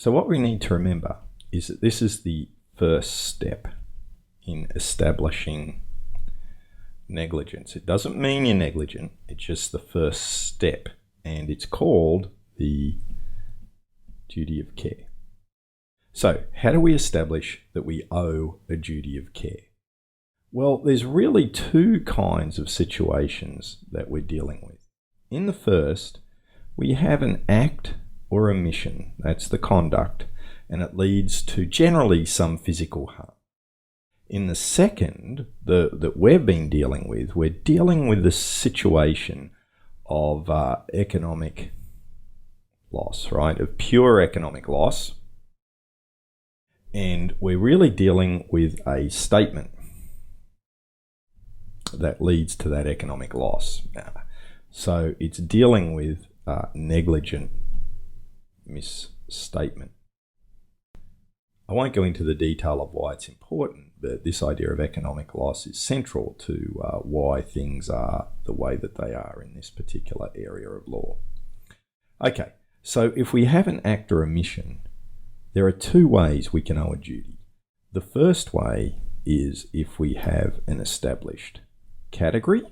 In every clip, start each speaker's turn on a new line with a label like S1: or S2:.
S1: So what we need to remember is that this is the first step in establishing negligence. It doesn't mean you're negligent, it's just the first step, and it's called the duty of care. So how do we establish that we owe a duty of care? Well, there's really two kinds of situations that we're dealing with. In the first, we have an act or omission, that's the conduct, and it leads to generally some physical harm. In the second, that we've been dealing with, we're dealing with the situation of economic loss, right? Of pure economic loss. And we're really dealing with a statement that leads to that economic loss. So it's dealing with negligent misstatement. I won't go into the detail of why it's important, but this idea of economic loss is central to why things are the way that they are in this particular area of law. Okay, so if we have an act or omission, there are two ways we can owe a duty. The first way is if we have an established category,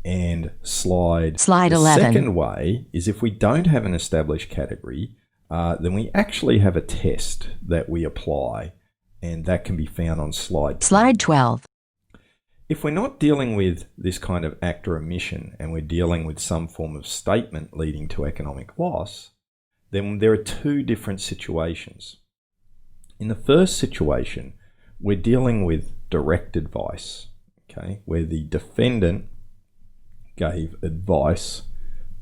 S1: and slide 11. The second way is if we don't have an established category, then we actually have a test that we apply, and that can be found on slide
S2: 12.
S1: If we're not dealing with this kind of act or omission, and we're dealing with some form of statement leading to economic loss, then there are two different situations. In the first situation, we're dealing with direct advice, okay, where the defendant gave advice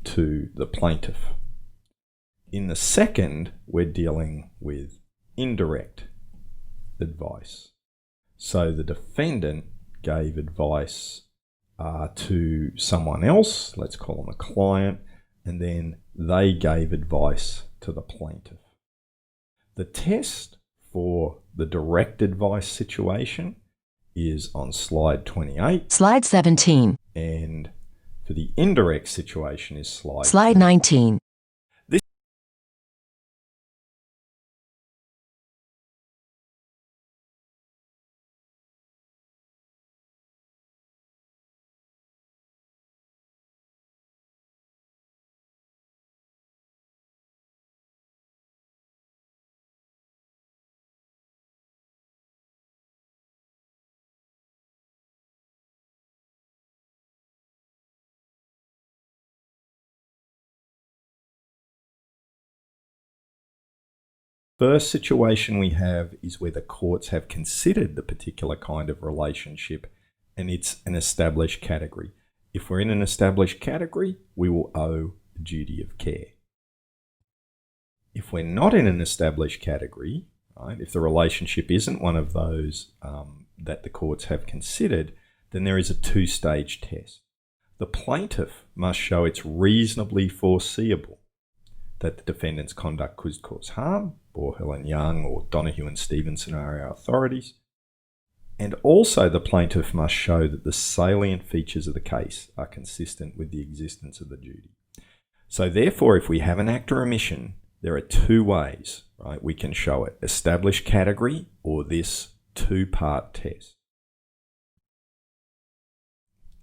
S1: to the plaintiff. In the second, we're dealing with indirect advice. So the defendant gave advice to someone else, let's call them a client, and then they gave advice to the plaintiff. The test for the direct advice situation is on slide 28.
S2: Slide 17.
S1: And for the indirect situation is
S2: slide 19.
S1: First situation we have is where the courts have considered the particular kind of relationship and it's an established category. If we're in an established category, we will owe a duty of care. If we're not in an established category, right, if the relationship isn't one of those that the courts have considered, then there is a two-stage test. The plaintiff must show it's reasonably foreseeable that the defendant's conduct could cause harm, Borhill and Young or Donoghue and Stevenson are our authorities. And also the plaintiff must show that the salient features of the case are consistent with the existence of the duty. So therefore, if we have an act or omission, there are two ways, right? We can show it: established category or this two-part test.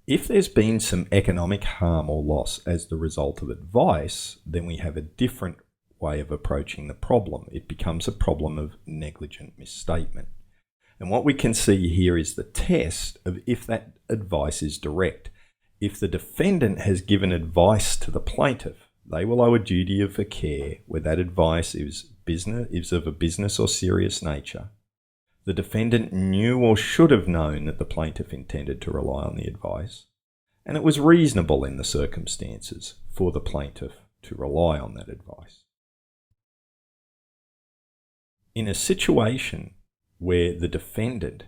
S1: If there's been some economic harm or loss as the result of advice, then we have a different way of approaching the problem. It becomes a problem of negligent misstatement. And what we can see here is the test of if that advice is direct. If the defendant has given advice to the plaintiff, they will owe a duty of care where that advice is of a business or serious nature. The defendant knew or should have known that the plaintiff intended to rely on the advice, and it was reasonable in the circumstances for the plaintiff to rely on that advice. In a situation where the defendant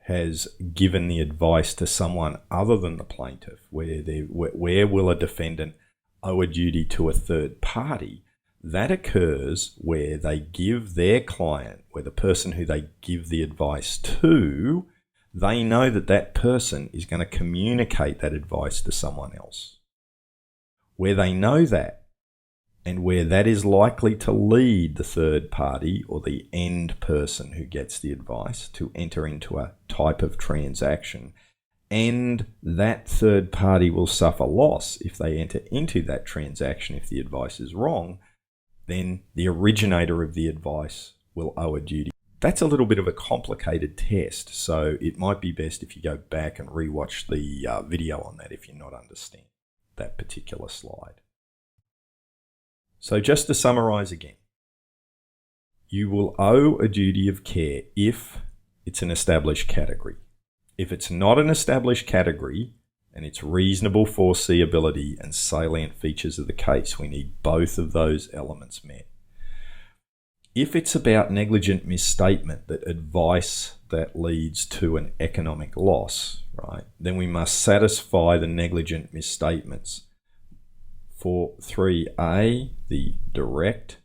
S1: has given the advice to someone other than the plaintiff, where will a defendant owe a duty to a third party? That occurs where they give their client, where the person who they give the advice to, they know that that person is going to communicate that advice to someone else. Where they know that, and where that is likely to lead the third party or the end person who gets the advice to enter into a type of transaction, and that third party will suffer loss if they enter into that transaction if the advice is wrong, then the originator of the advice will owe a duty. That's a little bit of a complicated test, so it might be best if you go back and rewatch the video on that if you're not understanding that particular slide. So just to summarize again, you will owe a duty of care if it's an established category. If it's not an established category and it's reasonable foreseeability and salient features of the case, we need both of those elements met. If it's about negligent misstatement, that advice that leads to an economic loss, right, then we must satisfy the negligent misstatements for 3A, the direct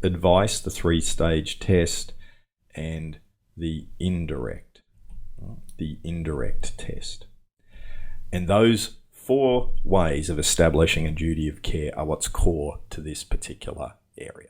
S1: advice, the three-stage test, and the indirect test. And those 4 ways of establishing a duty of care are what's core to this particular area.